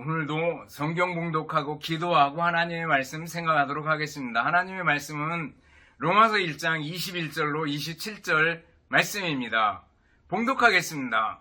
오늘도 성경 봉독하고 기도하고 하나님의 말씀 생각하도록 하겠습니다. 하나님의 말씀은 로마서 1장 21절로 27절 말씀입니다. 봉독하겠습니다.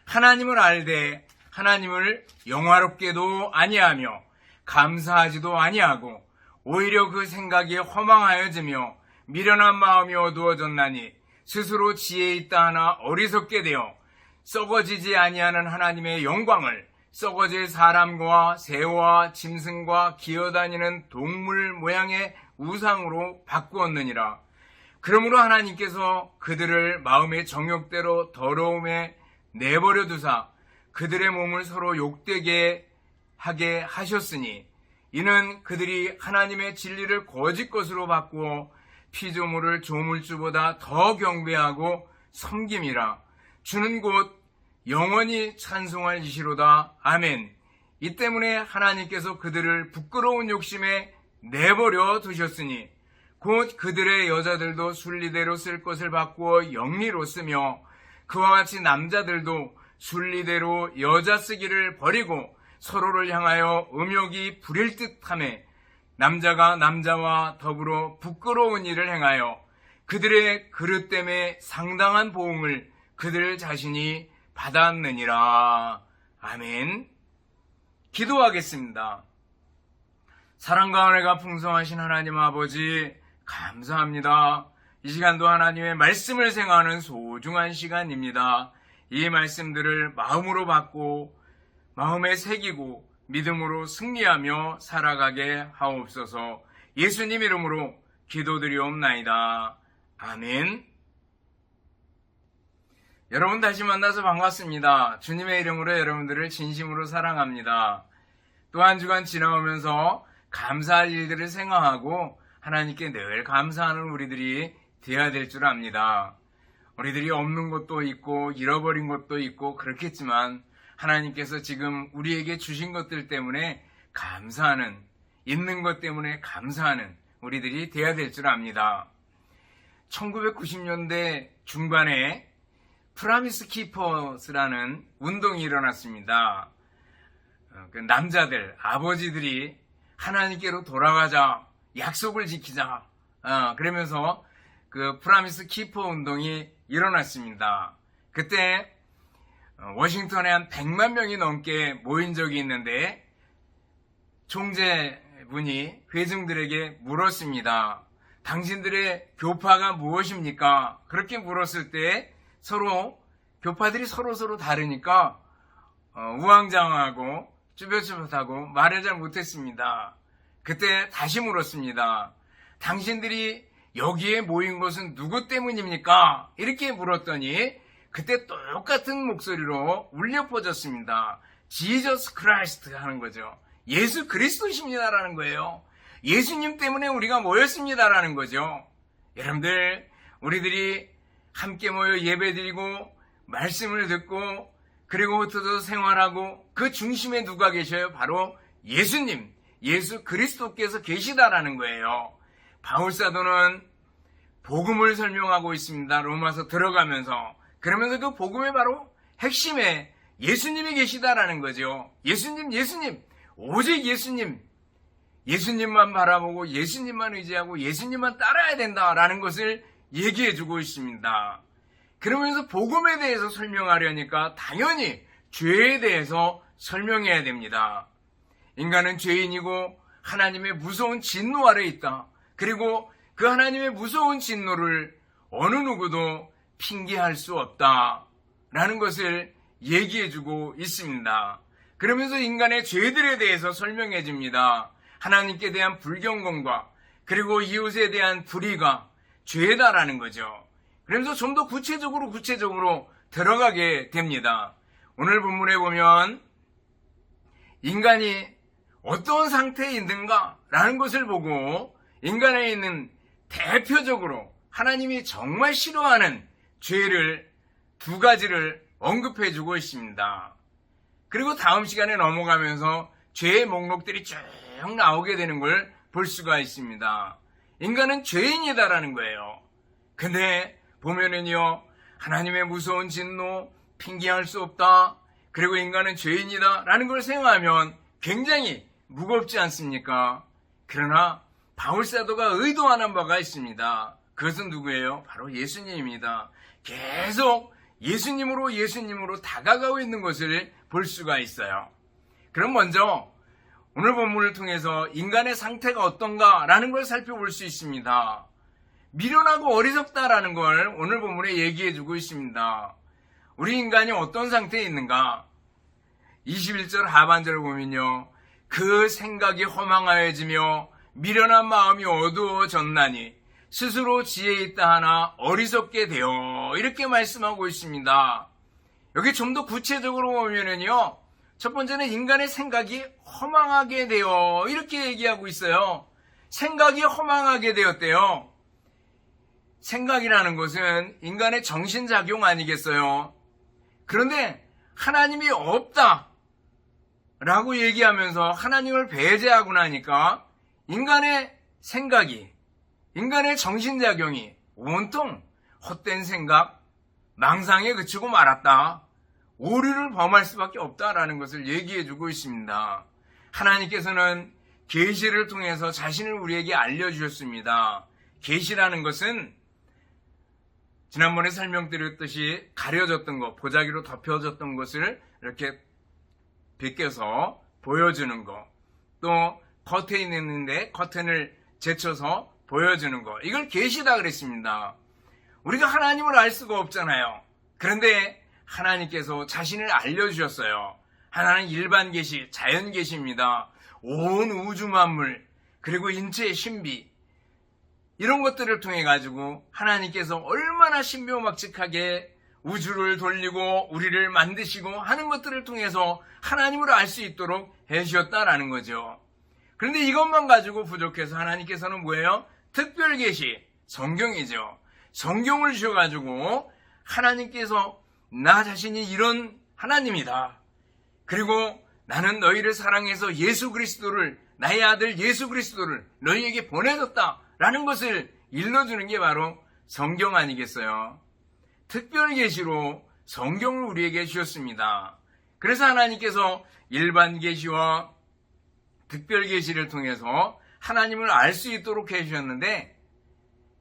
하나님을 알되 하나님을 영화롭게도 아니하며 감사하지도 아니하고 오히려 그 생각이 허망하여지며 미련한 마음이 어두워졌나니 스스로 지혜 있다 하나 어리석게 되어 썩어지지 아니하는 하나님의 영광을 썩어질 사람과 새와 짐승과 기어다니는 동물 모양의 우상으로 바꾸었느니라. 그러므로 하나님께서 그들을 마음의 정욕대로 더러움에 내버려 두사 그들의 몸을 서로 욕되게 하게 하셨으니 이는 그들이 하나님의 진리를 거짓 것으로 바꾸어 피조물을 조물주보다 더 경배하고 섬김이라. 주는 곧 영원히 찬송할 이시로다. 아멘. 이 때문에 하나님께서 그들을 부끄러운 욕심에 내버려 두셨으니 곧 그들의 여자들도 순리대로 쓸 것을 바꾸어 영리로 쓰며 그와 같이 남자들도 순리대로 여자 쓰기를 버리고 서로를 향하여 음욕이 부릴 듯하며 남자가 남자와 더불어 부끄러운 일을 행하여 그들의 그릇 때문에 상당한 보응을 그들 자신이 받았느니라. 아멘. 기도하겠습니다. 사랑과 은혜가 풍성하신 하나님 아버지 감사합니다. 이 시간도 하나님의 말씀을 생각하는 소중한 시간입니다. 이 말씀들을 마음으로 받고 마음에 새기고 믿음으로 승리하며 살아가게 하옵소서. 예수님 이름으로 기도드리옵나이다. 아멘. 여러분 다시 만나서 반갑습니다. 주님의 이름으로 여러분들을 진심으로 사랑합니다. 또 한 주간 지나오면서 감사할 일들을 생각하고 하나님께 늘 감사하는 우리들이 되어야 될 줄 압니다. 우리들이 없는 것도 있고 잃어버린 것도 있고 그렇겠지만 하나님께서 지금 우리에게 주신 것들 때문에 감사하는, 있는 것 때문에 감사하는 우리들이 되어야 될 줄 압니다. 1990년대 중반에 프라미스 키퍼스라는 운동이 일어났습니다. 그 남자들, 아버지들이 하나님께로 돌아가자, 약속을 지키자, 그러면서 그 프라미스 키퍼 운동이 일어났습니다. 그때 워싱턴에 한 100만 명이 넘게 모인 적이 있는데 총재분이 회중들에게 물었습니다. 당신들의 교파가 무엇입니까? 그렇게 물었을 때 서로 교파들이 서로 다르니까 우왕좌왕하고 쭈뼛쭈뼛하고 말을 잘 못했습니다. 그때 다시 물었습니다. 당신들이 여기에 모인 것은 누구 때문입니까? 이렇게 물었더니 그때 똑같은 목소리로 울려 퍼졌습니다. Jesus Christ 하는 거죠. 예수 그리스도십니다라는 거예요. 예수님 때문에 우리가 모였습니다라는 거죠. 여러분들, 우리들이 함께 모여 예배드리고 말씀을 듣고 그리고 흩어져 생활하고 그 중심에 누가 계셔요? 바로 예수님, 예수 그리스도께서 계시다라는 거예요. 바울사도는 복음을 설명하고 있습니다. 로마서 들어가면서. 그러면서 그 복음의 바로 핵심에 예수님이 계시다라는 거죠. 예수님, 오직 예수님. 예수님만 바라보고 예수님만 의지하고 예수님만 따라야 된다라는 것을 얘기해주고 있습니다. 그러면서 복음에 대해서 설명하려니까 당연히 죄에 대해서 설명해야 됩니다. 인간은 죄인이고 하나님의 무서운 진노 아래 있다. 그리고 그 하나님의 무서운 진노를 어느 누구도 핑계할 수 없다라는 것을 얘기해주고 있습니다. 그러면서 인간의 죄들에 대해서 설명해 줍니다. 하나님께 대한 불경건과 그리고 이웃에 대한 불의가 죄다라는 거죠. 그러면서 좀 더 구체적으로 들어가게 됩니다. 오늘 본문에 보면 인간이 어떤 상태에 있는가라는 것을 보고 인간에 있는 대표적으로 하나님이 정말 싫어하는 죄를 두 가지를 언급해 주고 있습니다. 그리고 다음 시간에 넘어가면서 죄의 목록들이 쭉 나오게 되는 걸 볼 수가 있습니다. 인간은 죄인이다라는 거예요. 근데 보면은요, 하나님의 무서운 진노, 핑계할 수 없다. 그리고 인간은 죄인이다 라는 걸 생각하면 굉장히 무겁지 않습니까? 그러나 바울사도가 의도하는 바가 있습니다. 그것은 누구예요? 바로 예수님입니다. 계속 예수님으로 다가가고 있는 것을 볼 수가 있어요. 그럼 먼저 오늘 본문을 통해서 인간의 상태가 어떤가라는 걸 살펴볼 수 있습니다. 미련하고 어리석다라는 걸 오늘 본문에 얘기해주고 있습니다. 우리 인간이 어떤 상태에 있는가? 21절 하반절을 보면요. 그 생각이 허망하여지며 미련한 마음이 어두워졌나니 스스로 지혜 있다 하나 어리석게 되어 이렇게 말씀하고 있습니다. 여기 좀 더 구체적으로 보면은요. 첫 번째는 인간의 생각이 허망하게 되어 이렇게 얘기하고 있어요. 생각이 허망하게 되었대요. 생각이라는 것은 인간의 정신작용 아니겠어요? 그런데 하나님이 없다 라고 얘기하면서 하나님을 배제하고 나니까 인간의 생각이, 인간의 정신작용이 온통 헛된 생각, 망상에 그치고 말았다. 오류를 범할 수밖에 없다라는 것을 얘기해주고 있습니다. 하나님께서는 계시를 통해서 자신을 우리에게 알려주셨습니다. 계시라는 것은 지난번에 설명드렸듯이 가려졌던 것, 보자기로 덮여졌던 것을 이렇게 벗겨서 보여주는 것, 또 커튼이 있는데 커튼을 제쳐서 보여주는 것, 이걸 계시다 그랬습니다. 우리가 하나님을 알 수가 없잖아요. 그런데 하나님께서 자신을 알려주셨어요. 하나는 일반 계시, 자연 계시입니다. 온 우주 만물, 그리고 인체의 신비, 이런 것들을 통해 가지고 하나님께서 얼마나 신비로막측하게 우주를 돌리고 우리를 만드시고 하는 것들을 통해서 하나님을 알 수 있도록 해주셨다라는 거죠. 그런데 이것만 가지고 부족해서 하나님께서는 뭐예요? 특별 계시, 성경이죠. 성경을 주셔가지고 하나님께서 나 자신이 이런 하나님이다. 그리고 나는 너희를 사랑해서 예수 그리스도를, 나의 아들 예수 그리스도를 너희에게 보내줬다라는 것을 일러주는 게 바로 성경 아니겠어요? 특별 계시로 성경을 우리에게 주셨습니다. 그래서 하나님께서 일반 계시와 특별 계시를 통해서 하나님을 알 수 있도록 해주셨는데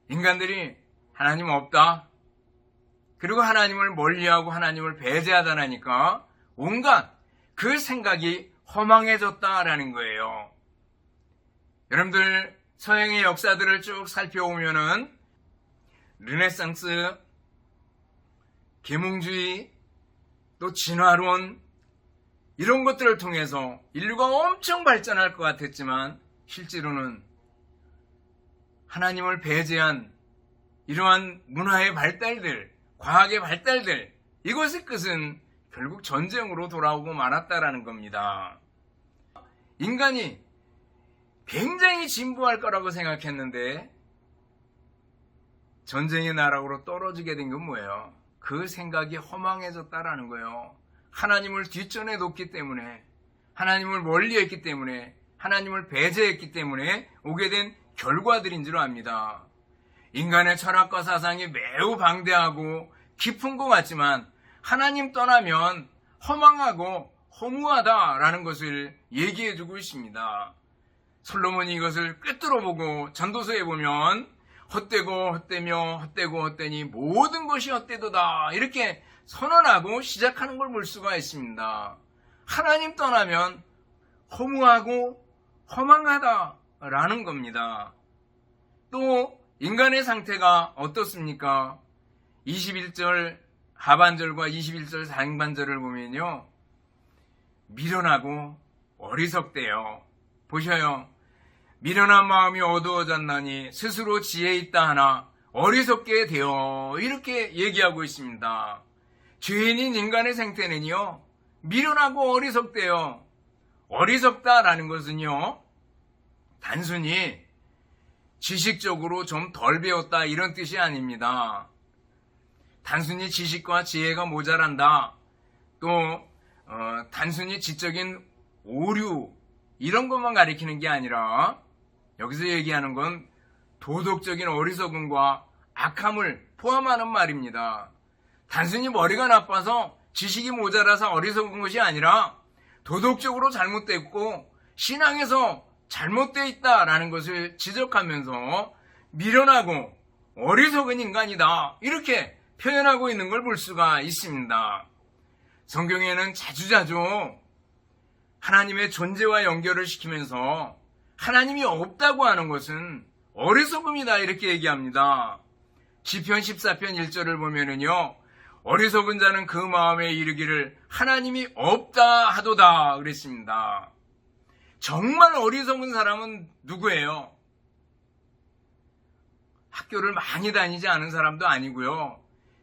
인간들이 하나님 없다. 그리고 하나님을 멀리하고 하나님을 배제하다라니까 온갖 그 생각이 허망해졌다라는 거예요. 여러분들 서양의 역사들을 쭉 살펴보면은 르네상스, 계몽주의, 또 진화론 이런 것들을 통해서 인류가 엄청 발전할 것 같았지만 실제로는 하나님을 배제한 이러한 문화의 발달들, 과학의 발달들, 이것의 끝은 결국 전쟁으로 돌아오고 말았다라는 겁니다. 인간이 굉장히 진보할 거라고 생각했는데 전쟁의 나락으로 떨어지게 된 건 뭐예요? 그 생각이 허망해졌다라는 거예요. 하나님을 뒷전에 놓기 때문에, 하나님을 멀리했기 때문에, 하나님을 배제했기 때문에 오게 된 결과들인 줄 압니다. 인간의 철학과 사상이 매우 방대하고 깊은 것 같지만 하나님 떠나면 허망하고 허무하다라는 것을 얘기해주고 있습니다. 솔로몬이 이것을 꿰뚫어 보고 전도서에 보면 헛되고 헛되며 헛되고 헛되니 모든 것이 헛되도다 이렇게 선언하고 시작하는 걸 볼 수가 있습니다. 하나님 떠나면 허무하고 허망하다라는 겁니다. 또 인간의 상태가 어떻습니까? 21절 하반절과 21절 상반절을 보면요. 미련하고 어리석대요. 보셔요. 미련한 마음이 어두워졌나니 스스로 지혜 있다 하나 어리석게 되어 이렇게 얘기하고 있습니다. 죄인인 인간의 상태는요. 미련하고 어리석대요. 어리석다라는 것은요. 단순히 지식적으로 좀 덜 배웠다 이런 뜻이 아닙니다. 단순히 지식과 지혜가 모자란다. 또 단순히 지적인 오류 이런 것만 가리키는 게 아니라 여기서 얘기하는 건 도덕적인 어리석음과 악함을 포함하는 말입니다. 단순히 머리가 나빠서 지식이 모자라서 어리석은 것이 아니라 도덕적으로 잘못됐고 신앙에서 잘못되어 있다라는 것을 지적하면서 미련하고 어리석은 인간이다, 이렇게 표현하고 있는 걸 볼 수가 있습니다. 성경에는 자주자주 하나님의 존재와 연결을 시키면서 하나님이 없다고 하는 것은 어리석음이다, 이렇게 얘기합니다. 시편 14편 1절을 보면은요, 어리석은 자는 그 마음에 이르기를 하나님이 없다 하도다 그랬습니다. 정말 어리석은 사람은 누구예요? 학교를 많이 다니지 않은 사람도 아니고요,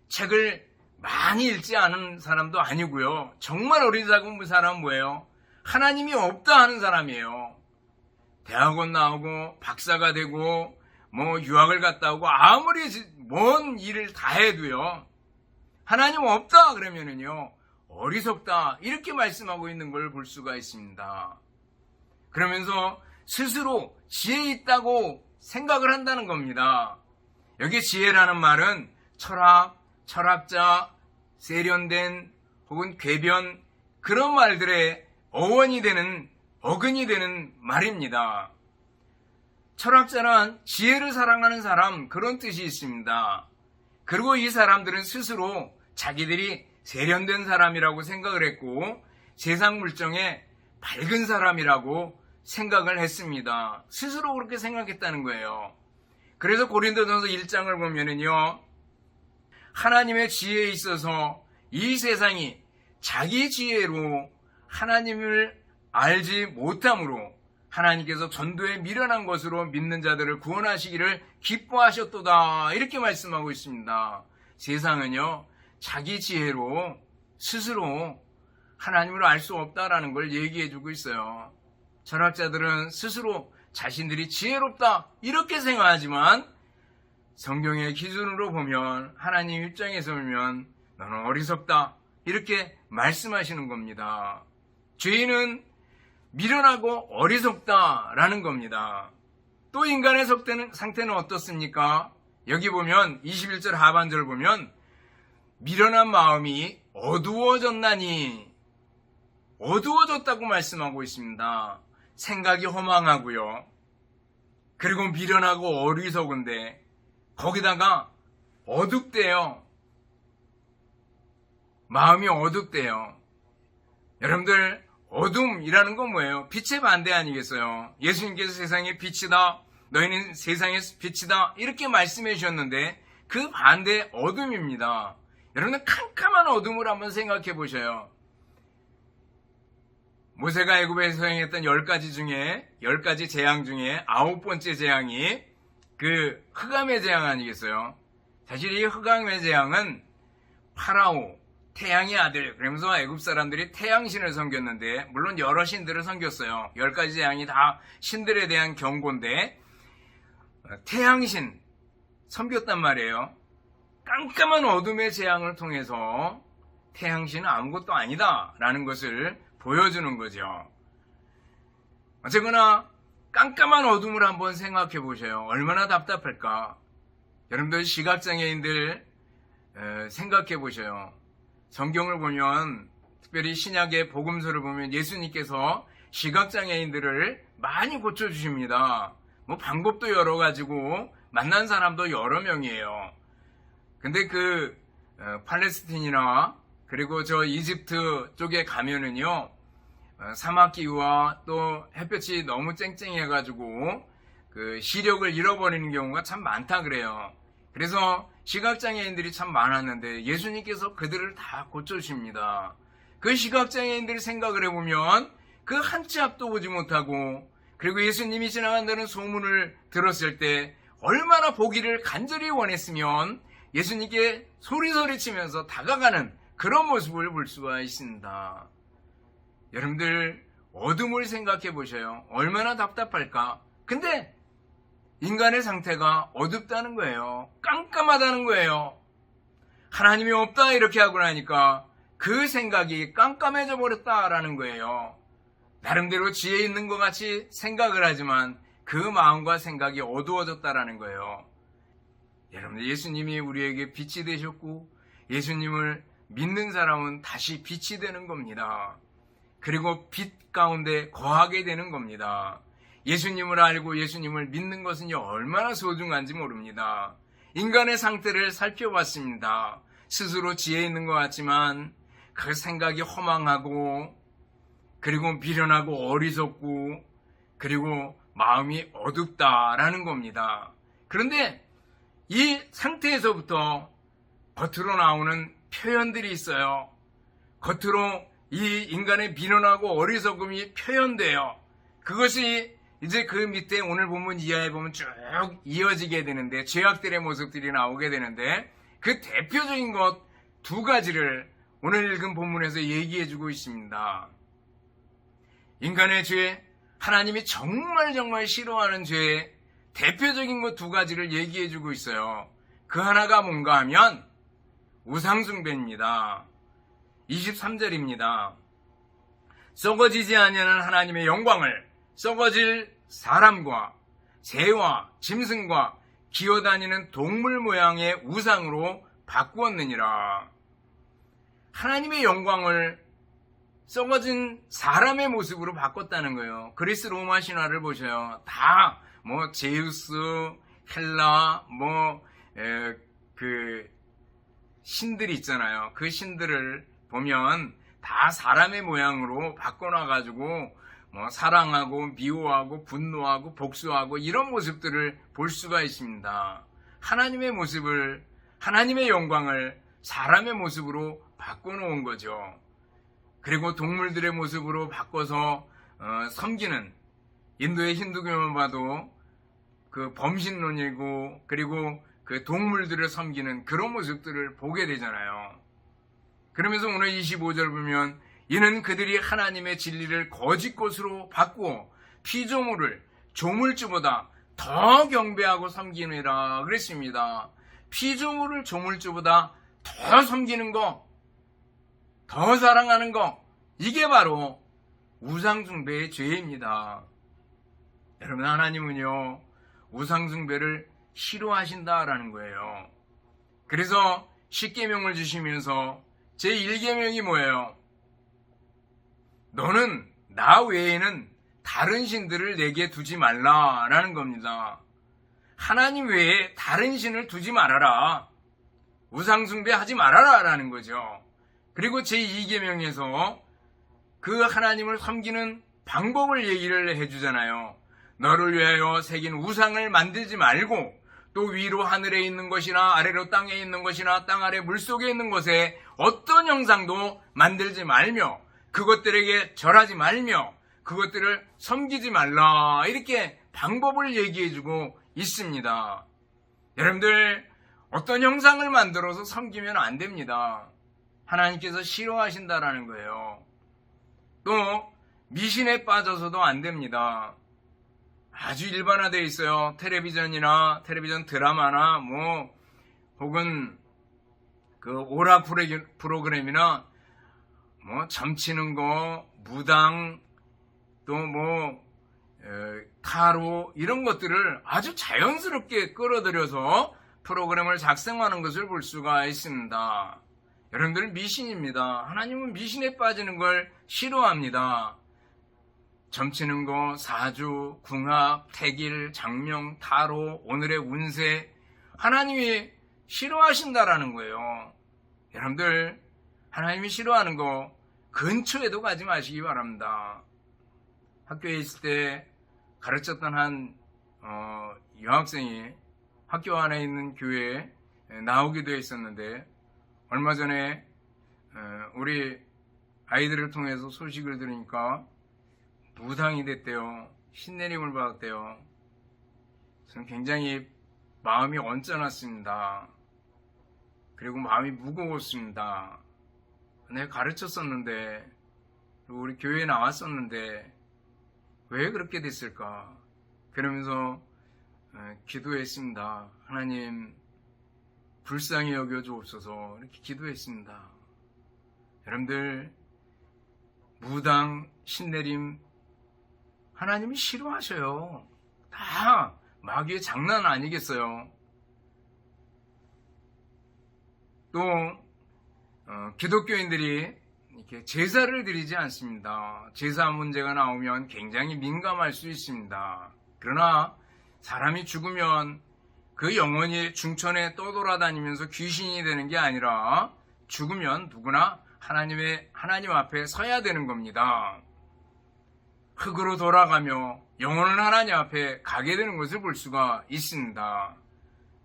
책을 많이 읽지 않은 사람도 아니고요, 정말 어리석은 사람은 뭐예요? 하나님이 없다 하는 사람이에요. 대학원 나오고 박사가 되고 유학을 갔다 오고 아무리 먼 일을 다 해도요, 하나님 없다 그러면은요 어리석다, 이렇게 말씀하고 있는 걸 볼 수가 있습니다. 그러면서 스스로 지혜 있다고 생각을 한다는 겁니다. 여기 지혜라는 말은 철학, 철학자, 세련된 혹은 궤변, 그런 말들의 어원이 되는, 어근이 되는 말입니다. 철학자는 지혜를 사랑하는 사람, 그런 뜻이 있습니다. 그리고 이 사람들은 스스로 자기들이 세련된 사람이라고 생각을 했고 세상 물정에 밝은 사람이라고 생각을 했습니다. 스스로 그렇게 생각했다는 거예요. 그래서 고린도전서 1장을 보면은요, 하나님의 지혜에 있어서 이 세상이 자기 지혜로 하나님을 알지 못함으로 하나님께서 전도에 미련한 것으로 믿는 자들을 구원하시기를 기뻐하셨도다, 이렇게 말씀하고 있습니다. 세상은요, 자기 지혜로 스스로 하나님을 알 수 없다라는 걸 얘기해주고 있어요. 철학자들은 스스로 자신들이 지혜롭다, 이렇게 생각하지만 성경의 기준으로 보면, 하나님 입장에서 보면 너는 어리석다, 이렇게 말씀하시는 겁니다. 죄인은 미련하고 어리석다라는 겁니다. 또 인간의 상태는 어떻습니까? 여기 보면 21절 하반절을 보면 미련한 마음이 어두워졌나니, 어두워졌다고 말씀하고 있습니다. 생각이 허망하고요, 그리고 미련하고 어리석은데 거기다가 어둡대요. 마음이 어둡대요. 여러분들, 어둠이라는 건 뭐예요? 빛의 반대 아니겠어요? 예수님께서 세상의 빛이다, 너희는 세상의 빛이다, 이렇게 말씀해 주셨는데 그 반대 어둠입니다. 여러분들, 캄캄한 어둠을 한번 생각해 보셔요. 모세가 애굽에서 행했던 10가지 재앙 중에 9번째 재앙이 그 흑암의 재앙 아니겠어요? 사실 이 흑암의 재앙은 파라오, 태양의 아들, 그러면서 애굽 사람들이 태양신을 섬겼는데, 물론 여러 신들을 섬겼어요. 10가지 재앙이 다 신들에 대한 경고인데 태양신 섬겼단 말이에요. 깜깜한 어둠의 재앙을 통해서 태양신은 아무것도 아니다 라는 것을 보여주는 거죠. 어쨌거나 깜깜한 어둠을 한번 생각해 보세요. 얼마나 답답할까. 여러분들, 시각장애인들 생각해 보세요. 성경을 보면, 특별히 신약의 복음서를 보면 예수님께서 시각장애인들을 많이 고쳐주십니다. 방법도 여러 가지고 만난 사람도 여러 명이에요. 근데 팔레스틴이나 그리고 저 이집트 쪽에 가면은요, 사막기후와 또 햇볕이 너무 쨍쨍해가지고 시력을 잃어버리는 경우가 참 많다 그래요. 그래서 시각장애인들이 참 많았는데 예수님께서 그들을 다 고쳐주십니다. 그 시각장애인들 생각을 해보면 그 한 치 앞도 보지 못하고, 그리고 예수님이 지나간다는 소문을 들었을 때 얼마나 보기를 간절히 원했으면 예수님께 소리치면서 다가가는 그런 모습을 볼 수가 있습니다. 여러분들, 어둠을 생각해 보셔요. 얼마나 답답할까. 근데 인간의 상태가 어둡다는 거예요. 깜깜하다는 거예요. 하나님이 없다 이렇게 하고 나니까 그 생각이 깜깜해져 버렸다라는 거예요. 나름대로 지혜 있는 것 같이 생각을 하지만 그 마음과 생각이 어두워졌다라는 거예요. 여러분들, 예수님이 우리에게 빛이 되셨고 예수님을 믿는 사람은 다시 빛이 되는 겁니다. 그리고 빛 가운데 거하게 되는 겁니다. 예수님을 알고 예수님을 믿는 것은요, 얼마나 소중한지 모릅니다. 인간의 상태를 살펴봤습니다. 스스로 지혜 있는 것 같지만 그 생각이 허망하고, 그리고 미련하고 어리석고, 그리고 마음이 어둡다라는 겁니다. 그런데 이 상태에서부터 겉으로 나오는 표현들이 있어요. 겉으로 이 인간의 미련하고 어리석음이 표현돼요. 그것이 이제 그 밑에 오늘 본문 이하에 보면 쭉 이어지게 되는데, 죄악들의 모습들이 나오게 되는데, 그 대표적인 것 두 가지를 오늘 읽은 본문에서 얘기해 주고 있습니다. 인간의 죄, 하나님이 정말 싫어하는 죄의 대표적인 것 두 가지를 얘기해 주고 있어요. 그 하나가 뭔가 하면 우상숭배입니다. 23절입니다. 썩어지지 아니하는 하나님의 영광을 썩어질 사람과 새와 짐승과 기어다니는 동물 모양의 우상으로 바꾸었느니라. 하나님의 영광을 썩어진 사람의 모습으로 바꿨다는 거예요. 그리스 로마 신화를 보셔요. 다 제우스, 헬라, 그 신들이 있잖아요. 그 신들을 보면 다 사람의 모양으로 바꿔놔가지고 사랑하고 미워하고 분노하고 복수하고 이런 모습들을 볼 수가 있습니다. 하나님의 모습을, 하나님의 영광을 사람의 모습으로 바꿔놓은 거죠. 그리고 동물들의 모습으로 바꿔서 섬기는, 인도의 힌두교만 봐도 그 범신론이고, 그리고 그 동물들을 섬기는 그런 모습들을 보게 되잖아요. 그러면서 오늘 25절 보면 이는 그들이 하나님의 진리를 거짓 것으로 바꾸어 피조물을 조물주보다 더 경배하고 섬기느라 그랬습니다. 피조물을 조물주보다 더 섬기는 거, 더 사랑하는 거, 이게 바로 우상숭배의 죄입니다. 여러분, 하나님은요, 우상숭배를 싫어하신다라는 거예요. 그래서 10계명을 주시면서 제1계명이 뭐예요? 너는 나 외에는 다른 신들을 내게 두지 말라라는 겁니다. 하나님 외에 다른 신을 두지 말아라. 우상숭배하지 말아라라는 거죠. 그리고 제2계명에서 그 하나님을 섬기는 방법을 얘기를 해주잖아요. 너를 위하여 새긴 우상을 만들지 말고, 또 위로 하늘에 있는 것이나 아래로 땅에 있는 것이나 땅 아래 물속에 있는 것에 어떤 형상도 만들지 말며, 그것들에게 절하지 말며, 그것들을 섬기지 말라, 이렇게 방법을 얘기해주고 있습니다. 여러분들, 어떤 형상을 만들어서 섬기면 안 됩니다. 하나님께서 싫어하신다라는 거예요. 또 미신에 빠져서도 안 됩니다. 아주 일반화되어 있어요. 텔레비전이나 텔레비전 드라마나 혹은 그 오라 프로그램이나 점치는 거, 무당, 또 타로, 이런 것들을 아주 자연스럽게 끌어들여서 프로그램을 작성하는 것을 볼 수가 있습니다. 여러분들은 미신입니다. 하나님은 미신에 빠지는 걸 싫어합니다. 점치는 거, 사주, 궁합, 태길, 장명, 타로, 오늘의 운세, 하나님이 싫어하신다라는 거예요. 여러분들, 하나님이 싫어하는 거 근처에도 가지 마시기 바랍니다. 학교에 있을 때 가르쳤던 한 여학생이 학교 안에 있는 교회에 나오기도 했었는데, 얼마 전에 우리 아이들을 통해서 소식을 들으니까 무당이 됐대요. 신내림을 받았대요. 저는 굉장히 마음이 언짢았습니다. 그리고 마음이 무거웠습니다. 내가 가르쳤었는데, 그리고 우리 교회에 나왔었는데 왜 그렇게 됐을까? 그러면서 기도했습니다. 하나님, 불쌍히 여겨주옵소서, 이렇게 기도했습니다. 여러분들, 무당, 신내림, 하나님이 싫어하셔요. 다 마귀의 장난 아니겠어요? 또 기독교인들이 이렇게 제사를 드리지 않습니다. 제사 문제가 나오면 굉장히 민감할 수 있습니다. 그러나 사람이 죽으면 그 영혼이 중천에 떠돌아다니면서 귀신이 되는 게 아니라 죽으면 누구나 하나님 앞에 서야 되는 겁니다. 흙으로 돌아가며 영혼은 하나님 앞에 가게 되는 것을 볼 수가 있습니다.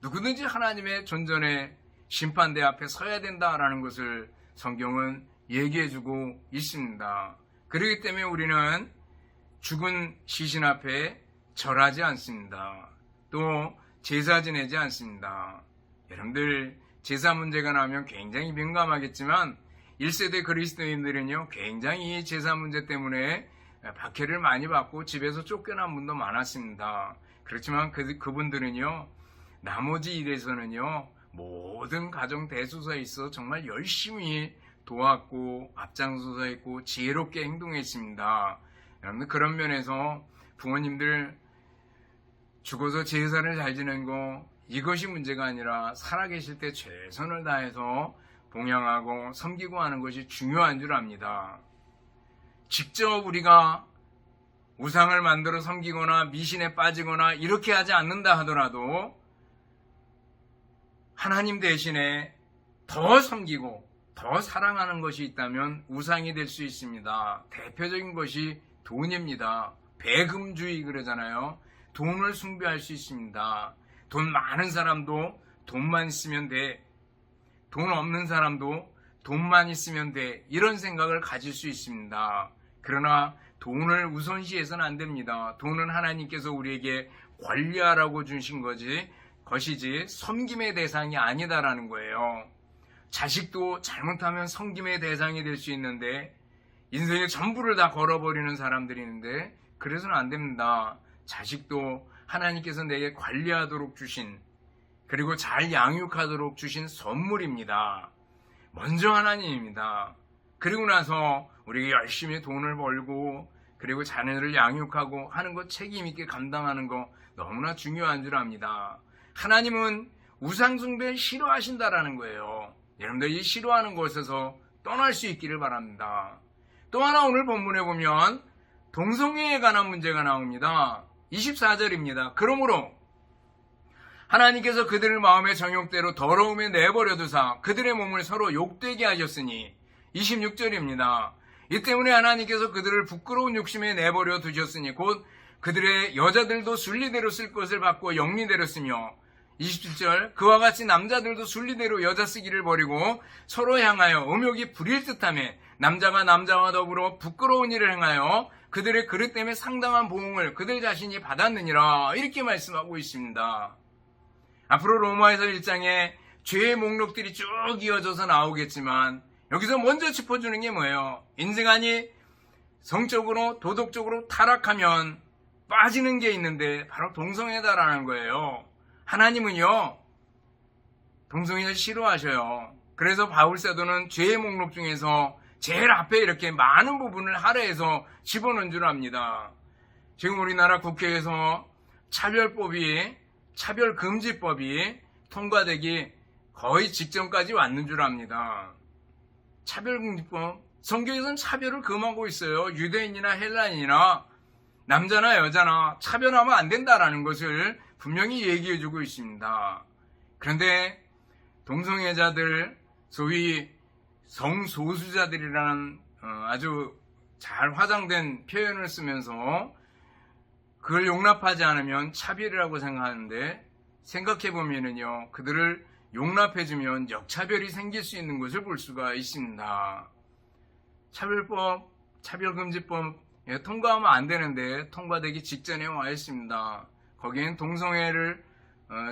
누구든지 하나님의 존전에 심판대 앞에 서야 된다라는 것을 성경은 얘기해주고 있습니다. 그렇기 때문에 우리는 죽은 시신 앞에 절하지 않습니다. 또 제사 지내지 않습니다. 여러분들 제사 문제가 나오면 굉장히 민감하겠지만 1세대 그리스도인들은요 굉장히 제사 문제 때문에 박해를 많이 받고 집에서 쫓겨난 분도 많았습니다. 그렇지만 그분들은요 나머지 일에서는요 모든 가정 대소사에 있어 정말 열심히 도왔고 앞장서서 했고 지혜롭게 행동했습니다. 여러분들 그런 면에서 부모님들 죽어서 제사를 잘 지낸 거 이것이 문제가 아니라 살아계실 때 최선을 다해서 봉양하고 섬기고 하는 것이 중요한 줄 압니다. 직접 우리가 우상을 만들어 섬기거나 미신에 빠지거나 이렇게 하지 않는다 하더라도 하나님 대신에 더 섬기고 더 사랑하는 것이 있다면 우상이 될 수 있습니다. 대표적인 것이 돈입니다. 배금주의 그러잖아요. 돈을 숭배할 수 있습니다. 돈 많은 사람도 돈만 있으면 돼. 돈 없는 사람도 돈만 있으면 돼. 이런 생각을 가질 수 있습니다. 그러나 돈을 우선시해서는 안 됩니다. 돈은 하나님께서 우리에게 관리하라고 주신 것이지 섬김의 대상이 아니다라는 거예요. 자식도 잘못하면 섬김의 대상이 될 수 있는데 인생의 전부를 다 걸어버리는 사람들이 있는데 그래서는 안 됩니다. 자식도 하나님께서 내게 관리하도록 주신 그리고 잘 양육하도록 주신 선물입니다. 먼저 하나님입니다. 그리고 나서 우리가 열심히 돈을 벌고 그리고 자녀를 양육하고 하는 것 책임 있게 감당하는 거 너무나 중요한 줄 압니다. 하나님은 우상숭배를 싫어하신다라는 거예요. 여러분들 이 싫어하는 것에서 떠날 수 있기를 바랍니다. 또 하나 오늘 본문에 보면 동성애에 관한 문제가 나옵니다. 24절입니다. 그러므로 하나님께서 그들을 마음의 정욕대로 더러움에 내버려 두사 그들의 몸을 서로 욕되게 하셨으니 26절입니다. 이 때문에 하나님께서 그들을 부끄러운 욕심에 내버려 두셨으니 곧 그들의 여자들도 순리대로 쓸 것을 받고 영리대로 쓰며 27절 그와 같이 남자들도 순리대로 여자 쓰기를 버리고 서로 향하여 음욕이 부릴 듯하며 남자가 남자와 더불어 부끄러운 일을 행하여 그들의 그릇 때문에 상당한 보응을 그들 자신이 받았느니라 이렇게 말씀하고 있습니다. 앞으로 로마에서 1장에 죄의 목록들이 쭉 이어져서 나오겠지만 여기서 먼저 짚어주는 게 뭐예요? 인생안이 성적으로 도덕적으로 타락하면 빠지는 게 있는데 바로 동성애다라는 거예요. 하나님은요 동성애를 싫어하셔요. 그래서 바울사도는 죄의 목록 중에서 제일 앞에 이렇게 많은 부분을 할애해서 집어넣은 줄 압니다. 지금 우리나라 국회에서 차별금지법이 통과되기 거의 직전까지 왔는 줄 압니다. 차별금지법, 성경에서는 차별을 금하고 있어요. 유대인이나 헬라인이나 남자나 여자나 차별하면 안 된다라는 것을 분명히 얘기해주고 있습니다. 그런데 동성애자들, 소위 성소수자들이라는 아주 잘 화장된 표현을 쓰면서 그걸 용납하지 않으면 차별이라고 생각하는데 생각해보면요 그들을 용납해주면 역차별이 생길 수 있는 것을 볼 수가 있습니다. 차별법, 차별금지법 통과하면 안 되는데 통과되기 직전에 와 있습니다. 거기엔 동성애를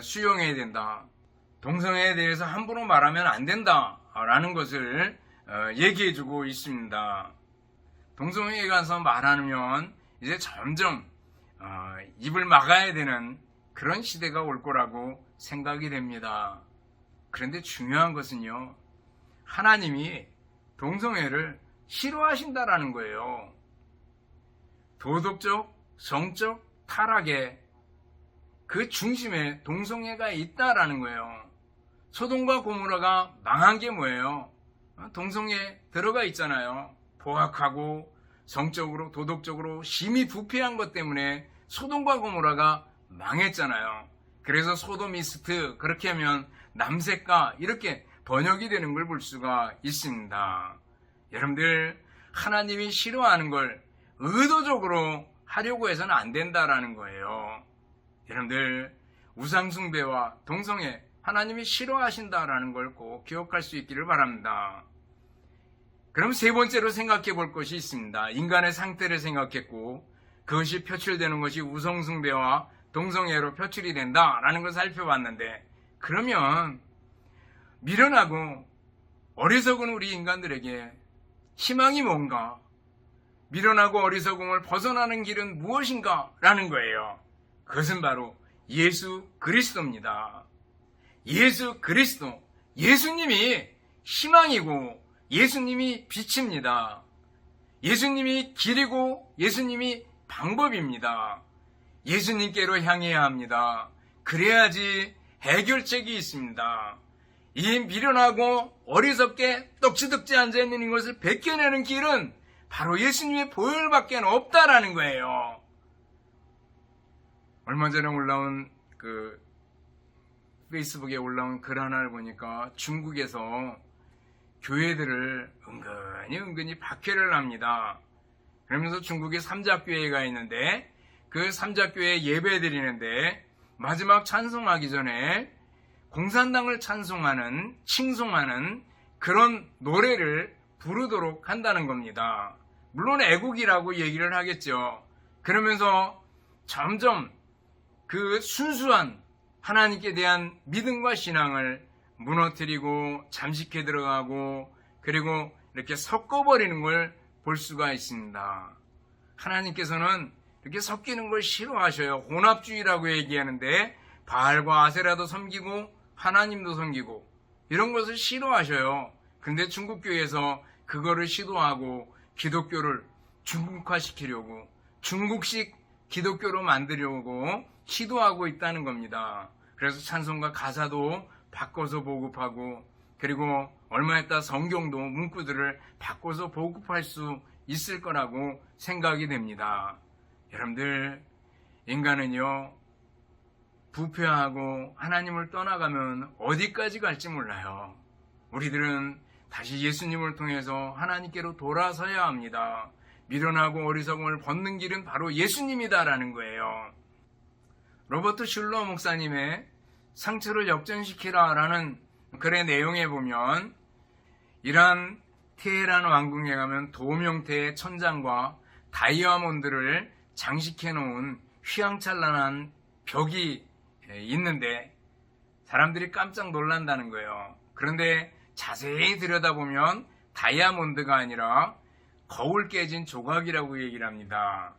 수용해야 된다. 동성애에 대해서 함부로 말하면 안 된다라는 것을 얘기해주고 있습니다. 동성애에 관해서 말하면 이제 점점 입을 막아야 되는 그런 시대가 올 거라고 생각이 됩니다. 그런데 중요한 것은요, 하나님이 동성애를 싫어하신다라는 거예요. 도덕적, 성적 타락의 그 중심에 동성애가 있다라는 거예요. 소돔과 고모라가 망한 게 뭐예요? 동성애 들어가 있잖아요. 포악하고 성적으로 도덕적으로 심히 부패한 것 때문에 소돔과 고모라가 망했잖아요. 그래서 소도미스트, 그렇게 하면 남색가, 이렇게 번역이 되는 걸 볼 수가 있습니다. 여러분들, 하나님이 싫어하는 걸 의도적으로 하려고 해서는 안 된다라는 거예요. 여러분들, 우상숭배와 동성애, 하나님이 싫어하신다라는 걸 꼭 기억할 수 있기를 바랍니다. 그럼 세 번째로 생각해 볼 것이 있습니다. 인간의 상태를 생각했고 그것이 표출되는 것이 우상숭배와 동성애로 표출이 된다라는 걸 살펴봤는데, 그러면 미련하고 어리석은 우리 인간들에게 희망이 뭔가, 미련하고 어리석음을 벗어나는 길은 무엇인가 라는 거예요. 그것은 바로 예수 그리스도입니다. 예수 그리스도, 예수님이 희망이고 예수님이 빛입니다. 예수님이 길이고 예수님이 방법입니다. 예수님께로 향해야 합니다. 그래야지 해결책이 있습니다. 이 미련하고 어리석게 떡지덕지 앉아있는 이것을 벗겨내는 길은 바로 예수님의 보혈밖에 없다라는 거예요. 얼마 전에 올라온 페이스북에 올라온 글 하나를 보니까 중국에서 교회들을 은근히 박해를 합니다. 그러면서 중국에 삼자교회가 있는데 그 삼자교회 예배 드리는데 마지막 찬송하기 전에 공산당을 찬송하는, 칭송하는 그런 노래를 부르도록 한다는 겁니다. 물론 애국이라고 얘기를 하겠죠. 그러면서 점점 그 순수한 하나님께 대한 믿음과 신앙을 무너뜨리고 잠식해 들어가고, 그리고 이렇게 섞어버리는 걸 볼 수가 있습니다. 하나님께서는 이렇게 섞이는 걸 싫어하셔요. 혼합주의라고 얘기하는데 바알과 아세라도 섬기고 하나님도 섬기고 이런 것을 싫어하셔요. 근데 중국교회에서 그거를 시도하고 기독교를 중국화시키려고, 중국식 기독교로 만들려고 시도하고 있다는 겁니다. 그래서 찬송가 가사도 바꿔서 보급하고, 그리고 얼마 있다 성경도 문구들을 바꿔서 보급할 수 있을 거라고 생각이 됩니다. 여러분들, 인간은요, 부패하고 하나님을 떠나가면 어디까지 갈지 몰라요. 우리들은 다시 예수님을 통해서 하나님께로 돌아서야 합니다. 미련하고 어리석음을 벗는 길은 바로 예수님이다라는 거예요. 로버트 슐러 목사님의 상처를 역전시키라라는 글의 내용에 보면, 이란 테헤란 왕궁에 가면 돔 형태의 천장과 다이아몬드를 장식해 놓은 휘황찬란한 벽이 있는데 사람들이 깜짝 놀란다는 거예요. 그런데 자세히 들여다보면 다이아몬드가 아니라 거울 깨진 조각이라고 얘기를 합니다.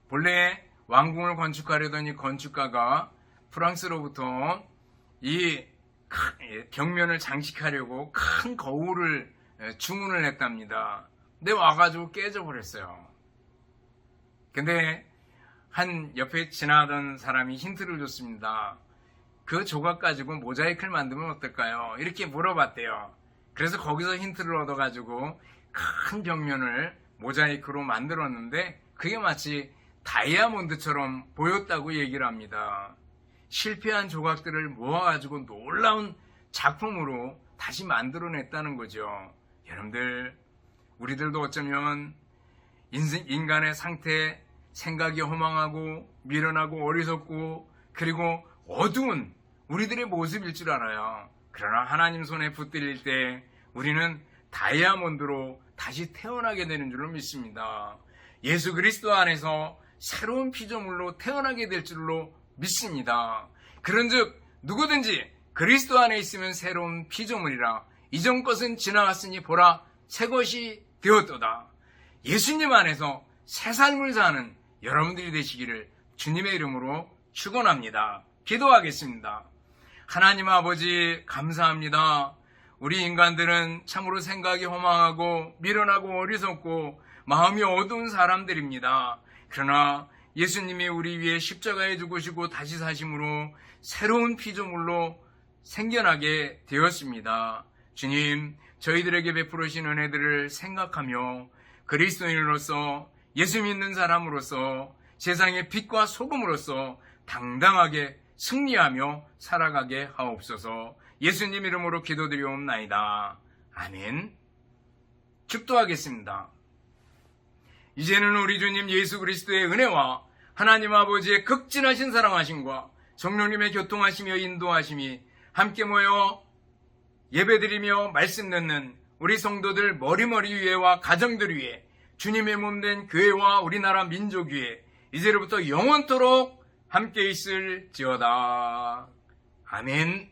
본래 왕궁을 건축하려던 이 건축가가 프랑스로부터 이 벽면을 장식하려고 큰 거울을 주문을 했답니다. 근데 와가지고 깨져버렸어요. 근데 한 옆에 지나던 사람이 힌트를 줬습니다. 그 조각 가지고 모자이크를 만들면 어떨까요? 이렇게 물어봤대요. 그래서 거기서 힌트를 얻어가지고 큰 벽면을 모자이크로 만들었는데 그게 마치 다이아몬드처럼 보였다고 얘기를 합니다. 실패한 조각들을 모아가지고 놀라운 작품으로 다시 만들어냈다는 거죠. 여러분들, 우리들도 어쩌면 인간의 상태, 생각이 허망하고 미련하고 어리석고 그리고 어두운 우리들의 모습일 줄 알아요. 그러나 하나님 손에 붙들릴 때 우리는 다이아몬드로 다시 태어나게 되는 줄로 믿습니다. 예수 그리스도 안에서 새로운 피조물로 태어나게 될 줄로 믿습니다. 그런즉 누구든지 그리스도 안에 있으면 새로운 피조물이라, 이전 것은 지나갔으니 보라 새 것이 되었도다. 예수님 안에서 새 삶을 사는 여러분들이 되시기를 주님의 이름으로 축원합니다. 기도하겠습니다. 하나님 아버지, 감사합니다. 우리 인간들은 참으로 생각이 허망하고 미련하고 어리석고 마음이 어두운 사람들입니다. 그러나 예수님이 우리 위해 십자가에 죽으시고 다시 사심으로 새로운 피조물로 생겨나게 되었습니다. 주님, 저희들에게 베풀으신 은혜들을 생각하며 그리스도인으로서 예수 믿는 사람으로서 세상의 빛과 소금으로서 당당하게 승리하며 살아가게 하옵소서. 예수님 이름으로 기도드리옵나이다. 아멘. 축도하겠습니다. 이제는 우리 주님 예수 그리스도의 은혜와 하나님 아버지의 극진하신 사랑하심과 성령님의 교통하시며 인도하심이 함께 모여 예배드리며 말씀 듣는 우리 성도들 머리머리 위에와 가정들 위에 주님의 몸된 교회와 우리나라 민족 위에 이제로부터 영원토록 함께 있을지어다. 아멘.